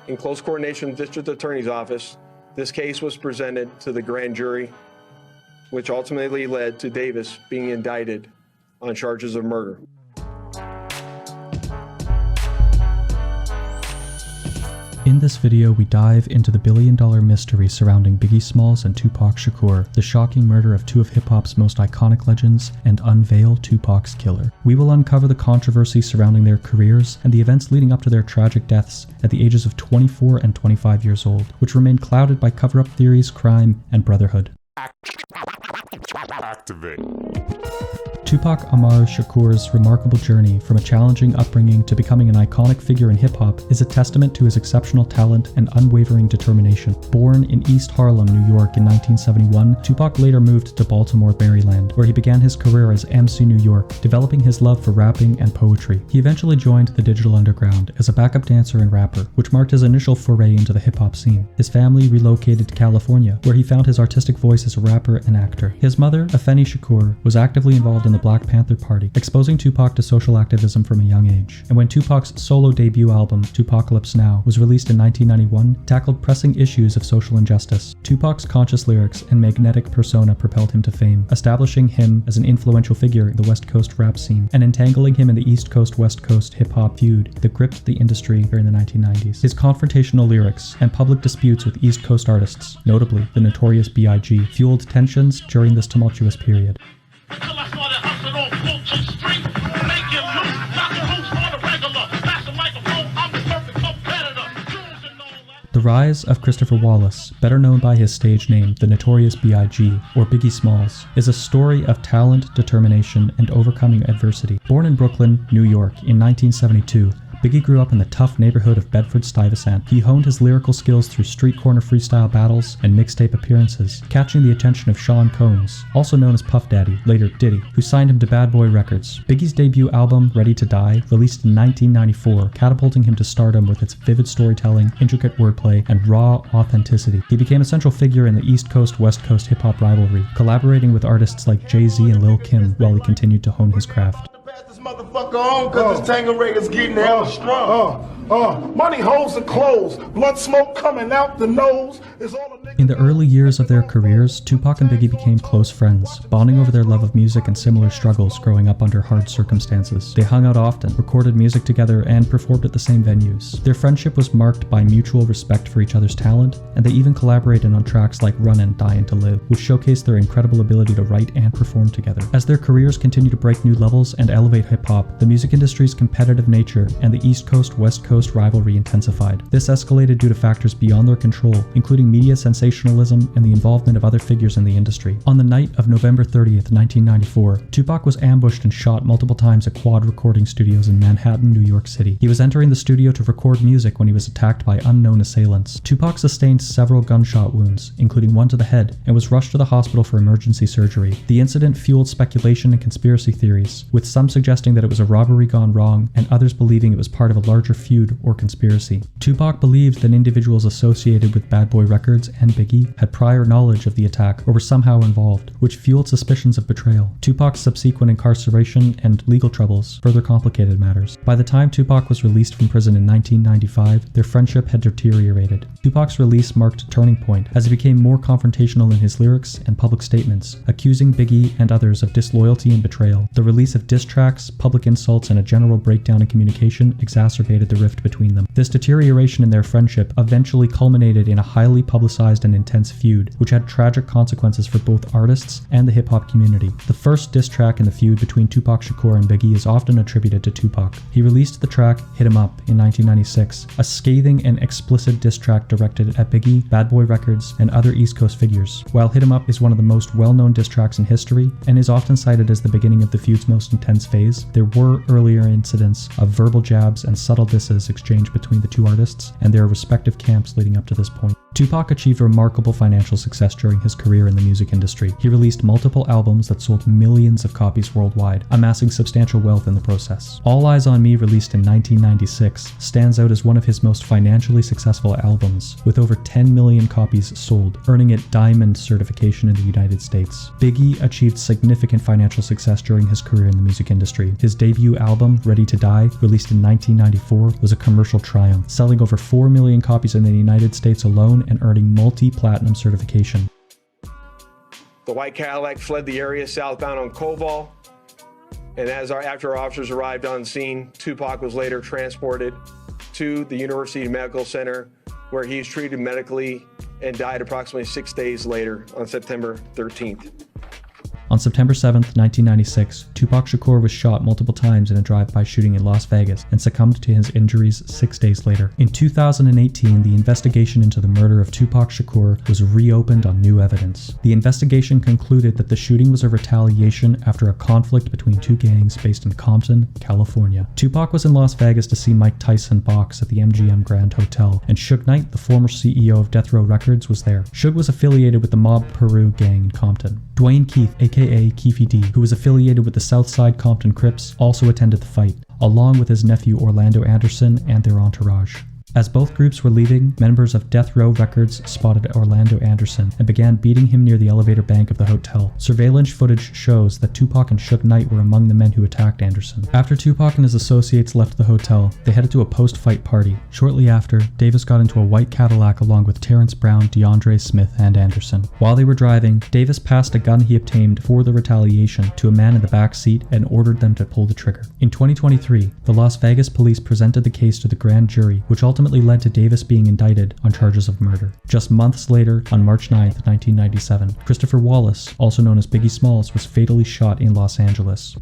In close coordination with the District Attorney's Office, this case was presented to the grand jury, which ultimately led to Davis being indicted on charges of murder. In this video, we dive into the billion-dollar mystery surrounding Biggie Smalls and Tupac Shakur, the shocking murder of two of hip-hop's most iconic legends, and unveil Tupac's killer. We will uncover the controversy surrounding their careers and the events leading up to their tragic deaths at the ages of 24 and 25 years old, which remain clouded by cover-up theories, crime, and brotherhood. Activate. Tupac Amaru Shakur's remarkable journey from a challenging upbringing to becoming an iconic figure in hip-hop is a testament to his exceptional talent and unwavering determination. Born in East Harlem, New York in 1971, Tupac later moved to Baltimore, Maryland, where he began his career as MC New York, developing his love for rapping and poetry. He eventually joined the Digital Underground as a backup dancer and rapper, which marked his initial foray into the hip-hop scene. His family relocated to California, where he found his artistic voice as a rapper and actor. His mother, Afeni Shakur, was actively involved in the Black Panther Party, exposing Tupac to social activism from a young age. And when Tupac's solo debut album, Tupacalypse Now, was released in 1991, tackled pressing issues of social injustice. Tupac's conscious lyrics and magnetic persona propelled him to fame, establishing him as an influential figure in the West Coast rap scene, and entangling him in the East Coast-West Coast hip-hop feud that gripped the industry during the 1990s. His confrontational lyrics and public disputes with East Coast artists, notably the notorious B.I.G., fueled tensions during this tumultuous period. The rise of Christopher Wallace, better known by his stage name, the notorious B.I.G., or Biggie Smalls, is a story of talent, determination, and overcoming adversity. Born in Brooklyn, New York in 1972, Biggie grew up in the tough neighborhood of Bedford-Stuyvesant. He honed his lyrical skills through street corner freestyle battles and mixtape appearances, catching the attention of Sean Combs, also known as Puff Daddy, later Diddy, who signed him to Bad Boy Records. Biggie's debut album, Ready to Die, released in 1994, catapulting him to stardom with its vivid storytelling, intricate wordplay, and raw authenticity. He became a central figure in the East Coast-West Coast hip-hop rivalry, collaborating with artists like Jay-Z and Lil Kim while he continued to hone his craft. This motherfucker on cause this Tangeray is getting hella strong. Money, holes, and clothes. Blood smoke coming out the nose. Is all a In the early years of their careers, Tupac and Biggie became close friends, bonding over their love of music and similar struggles growing up under hard circumstances. They hung out often, recorded music together, and performed at the same venues. Their friendship was marked by mutual respect for each other's talent, and they even collaborated on tracks like Runnin', Dyin' to Live, which showcased their incredible ability to write and perform together. As their careers continued to break new levels and elevate hip-hop, the music industry's competitive nature and the East Coast-West Coast rivalry intensified. This escalated due to factors beyond their control, including media sensationalism and the involvement of other figures in the industry. On the night of November 30th, 1994, Tupac was ambushed and shot multiple times at Quad Recording Studios in Manhattan, New York City. He was entering the studio to record music when he was attacked by unknown assailants. Tupac sustained several gunshot wounds, including one to the head, and was rushed to the hospital for emergency surgery. The incident fueled speculation and conspiracy theories, with some suggesting that it was a robbery gone wrong and others believing it was part of a larger feud or conspiracy. Tupac believed that individuals associated with Bad Boy Records and Biggie had prior knowledge of the attack or were somehow involved, which fueled suspicions of betrayal. Tupac's subsequent incarceration and legal troubles further complicated matters. By the time Tupac was released from prison in 1995, their friendship had deteriorated. Tupac's release marked a turning point as he became more confrontational in his lyrics and public statements, accusing Biggie and others of disloyalty and betrayal. The release of diss tracks, public insults, and a general breakdown in communication exacerbated the rift between them. This deterioration in their friendship eventually culminated in a highly publicized and intense feud, which had tragic consequences for both artists and the hip-hop community. The first diss track in the feud between Tupac Shakur and Biggie is often attributed to Tupac. He released the track Hit 'Em Up in 1996, a scathing and explicit diss track directed at Biggie, Bad Boy Records, and other East Coast figures. While Hit 'Em Up is one of the most well-known diss tracks in history and is often cited as the beginning of the feud's most intense phase, there were earlier incidents of verbal jabs and subtle disses exchanged between the two artists and their respective camps leading up to this point. Tupac achieved remarkable financial success during his career in the music industry. He released multiple albums that sold millions of copies worldwide, amassing substantial wealth in the process. All Eyes on Me, released in 1996, stands out as one of his most financially successful albums, with over 10 million copies sold, earning it diamond certification in the United States. Biggie achieved significant financial success during his career in the music industry. His debut album, Ready to Die, released in 1994, was a commercial triumph, selling over 4 million copies in the United States alone and earning multi-platinum certification. The white Cadillac fled the area southbound on Koval, and after officers arrived on scene, Tupac was later transported to the University Medical Center, where he was treated medically and died approximately 6 days later on September 13th. On September 7, 1996, Tupac Shakur was shot multiple times in a drive-by shooting in Las Vegas and succumbed to his injuries 6 days later. In 2018, the investigation into the murder of Tupac Shakur was reopened on new evidence. The investigation concluded that the shooting was a retaliation after a conflict between two gangs based in Compton, California. Tupac was in Las Vegas to see Mike Tyson box at the MGM Grand Hotel, and Suge Knight, the former CEO of Death Row Records, was there. Suge was affiliated with the Mob Peru gang in Compton. Dwayne Keith, aka Keefy D, who was affiliated with the Southside Compton Crips, also attended the fight, along with his nephew Orlando Anderson and their entourage. As both groups were leaving, members of Death Row Records spotted Orlando Anderson and began beating him near the elevator bank of the hotel. Surveillance footage shows that Tupac and Suge Knight were among the men who attacked Anderson. After Tupac and his associates left the hotel, they headed to a post-fight party. Shortly after, Davis got into a white Cadillac along with Terrence Brown, DeAndre Smith, and Anderson. While they were driving, Davis passed a gun he obtained for the retaliation to a man in the back seat and ordered them to pull the trigger. In 2023, the Las Vegas police presented the case to the grand jury, which ultimately led to Davis being indicted on charges of murder. Just months later, on March 9, 1997, Christopher Wallace, also known as Biggie Smalls, was fatally shot in Los Angeles.